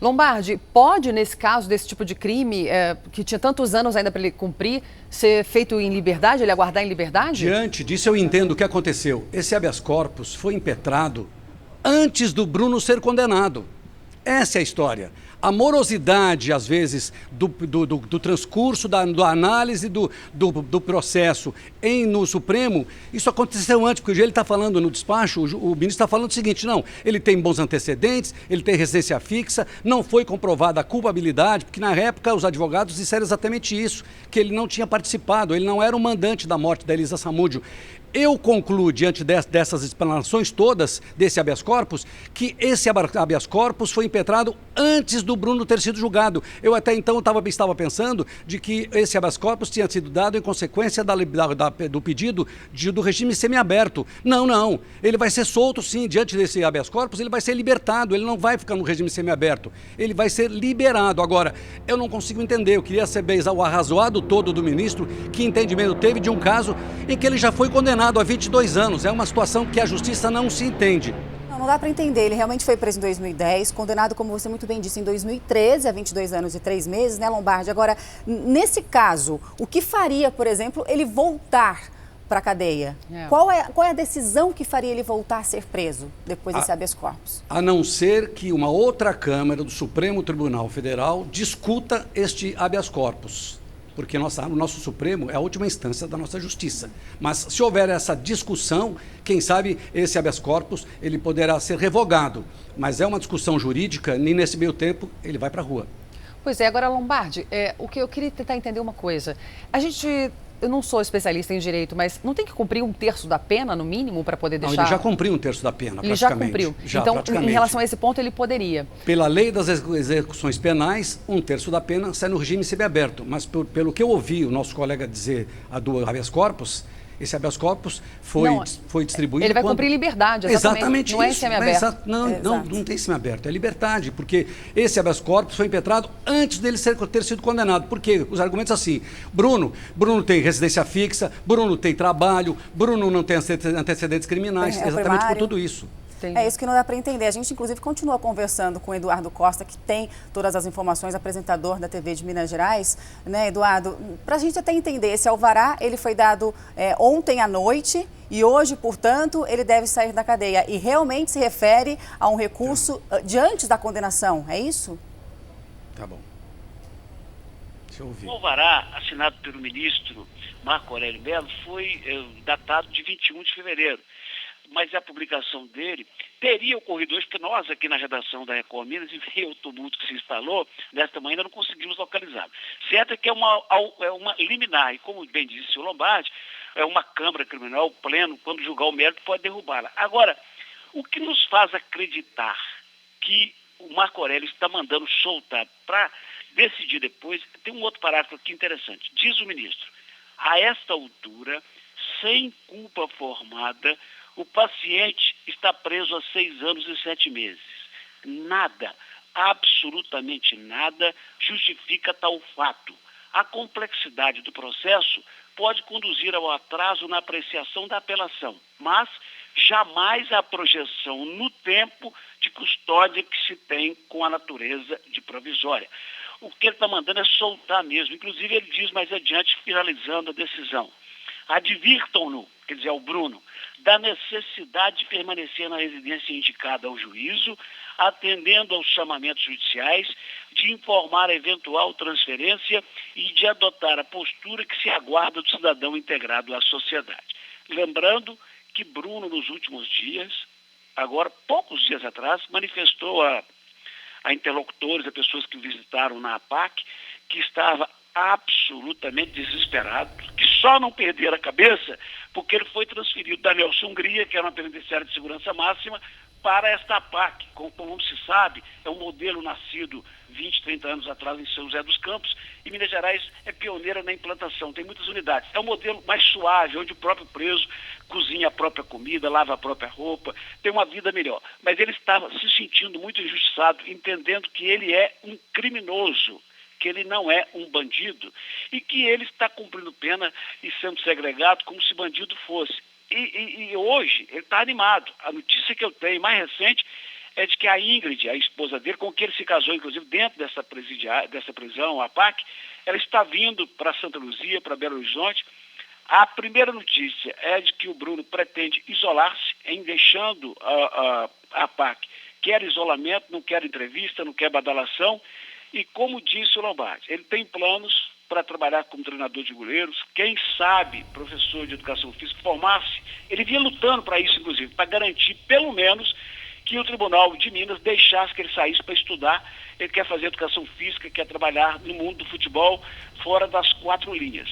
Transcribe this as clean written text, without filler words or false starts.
Lombardi, pode, nesse caso, desse tipo de crime, que tinha tantos anos ainda para ele cumprir, ser feito em liberdade, ele aguardar em liberdade? Diante disso, eu entendo o que aconteceu. Esse habeas corpus foi impetrado antes do Bruno ser condenado. Essa é a história. A morosidade, às vezes, do transcurso, da análise do processo no Supremo, isso aconteceu antes, porque ele está falando no despacho, o ministro está falando o seguinte: não, ele tem bons antecedentes, ele tem residência fixa, não foi comprovada a culpabilidade, porque na época os advogados disseram exatamente isso, que ele não tinha participado, ele não era o mandante da morte da Elisa Samúdio. Eu concluo, diante dessas explanações todas, desse habeas corpus, que esse habeas corpus foi impetrado antes do Bruno ter sido julgado. Eu até então estava pensando de que esse habeas corpus tinha sido dado em consequência do pedido do regime semiaberto. Não. Ele vai ser solto, sim, diante desse habeas corpus, ele vai ser libertado, ele não vai ficar no regime semiaberto. Ele vai ser liberado. Agora, eu não consigo entender, eu queria saber o arrazoado todo do ministro, que entendimento teve de um caso em que ele já foi condenado há 22 anos. É uma situação que a justiça não se entende. Não dá para entender. Ele realmente foi preso em 2010, condenado, como você muito bem disse, em 2013, a 22 anos e 3 meses, né, Lombardi? Agora, nesse caso, o que faria, por exemplo, ele voltar para a cadeia? Qual é a decisão que faria ele voltar a ser preso depois desse habeas corpus? A não ser que uma outra Câmara do Supremo Tribunal Federal discuta este habeas corpus. Porque o nosso Supremo é a última instância da nossa justiça. Mas se houver essa discussão, quem sabe esse habeas corpus ele poderá ser revogado. Mas é uma discussão jurídica e nesse meio tempo ele vai para a rua. Pois é, agora Lombardi, o que eu queria tentar entender uma coisa. Eu não sou especialista em direito, mas não tem que cumprir 1/3 da pena, no mínimo, para poder deixar... Não, ele já cumpriu 1/3 da pena, ele praticamente. Ele já cumpriu. Então, em relação a esse ponto, ele poderia. Pela lei das execuções penais, 1/3 da pena sai no regime semiaberto. Mas pelo que eu ouvi o nosso colega dizer do habeas corpus, esse habeas corpus foi distribuído... Ele vai cumprir liberdade, exatamente. Não é semiaberto. Não tem semiaberto, é liberdade, porque esse habeas corpus foi impetrado antes dele ter sido condenado. Porque os argumentos assim: Bruno tem residência fixa, Bruno tem trabalho, Bruno não tem antecedentes criminais, exatamente primário. por tudo isso. É isso que não dá para entender. A gente, inclusive, continua conversando com o Eduardo Costa, que tem todas as informações, apresentador da TV de Minas Gerais. Né, Eduardo? Para a gente até entender, esse alvará, ele foi dado ontem à noite e hoje, portanto, ele deve sair da cadeia. E realmente se refere a um recurso diante da condenação, é isso? Tá bom. Deixa eu ouvir. O alvará, assinado pelo ministro Marco Aurélio Mello, foi datado de 21 de fevereiro. Mas a publicação dele teria ocorrido hoje, porque nós aqui na redação da Record Minas, em meio ao tumulto que se instalou, nesta manhã ainda não conseguimos localizar. Certo é que é uma liminar, e como bem disse o Lombardi, é uma Câmara Criminal, o Pleno, quando julgar o mérito, pode derrubá-la. Agora, o que nos faz acreditar que o Marco Aurélio está mandando soltar para decidir depois, tem um outro parágrafo aqui interessante. Diz o ministro: a esta altura, sem culpa formada, o paciente está preso há 6 anos e 7 meses. Nada, absolutamente nada, justifica tal fato. A complexidade do processo pode conduzir ao atraso na apreciação da apelação, mas jamais a projeção no tempo de custódia que se tem com a natureza de provisória. O que ele está mandando é soltar mesmo. Inclusive, ele diz mais adiante, finalizando a decisão: advirtam-no, quer dizer, ao Bruno, da necessidade de permanecer na residência indicada ao juízo, atendendo aos chamamentos judiciais, de informar a eventual transferência e de adotar a postura que se aguarda do cidadão integrado à sociedade. Lembrando que Bruno, nos últimos dias, agora, poucos dias atrás, manifestou a interlocutores, a pessoas que visitaram na APAC, que estava absolutamente desesperado, que só não perderam a cabeça porque ele foi transferido da Nelson Hungria, que era uma penitenciária de segurança máxima, para esta APAC. Como se sabe, é um modelo nascido 20, 30 anos atrás em São José dos Campos, e Minas Gerais é pioneira na implantação, tem muitas unidades. É um modelo mais suave, onde o próprio preso cozinha a própria comida, lava a própria roupa, tem uma vida melhor. Mas ele estava se sentindo muito injustiçado, entendendo que ele é um criminoso, que ele não é um bandido e que ele está cumprindo pena e sendo segregado como se bandido fosse. E hoje ele está animado. A notícia que eu tenho mais recente é de que a Ingrid, a esposa dele, com quem ele se casou, inclusive dentro dessa prisão, a PAC, ela está vindo para Santa Luzia, para Belo Horizonte. A primeira notícia é de que o Bruno pretende isolar-se, em deixando a PAC. Quer isolamento, não quer entrevista, não quer badalação. E como disse o Lombardi, ele tem planos para trabalhar como treinador de goleiros, quem sabe professor de educação física, formar-se. Ele vinha lutando para isso, inclusive, para garantir, pelo menos, que o Tribunal de Minas deixasse que ele saísse para estudar. Ele quer fazer educação física, quer trabalhar no mundo do futebol fora das 4 linhas.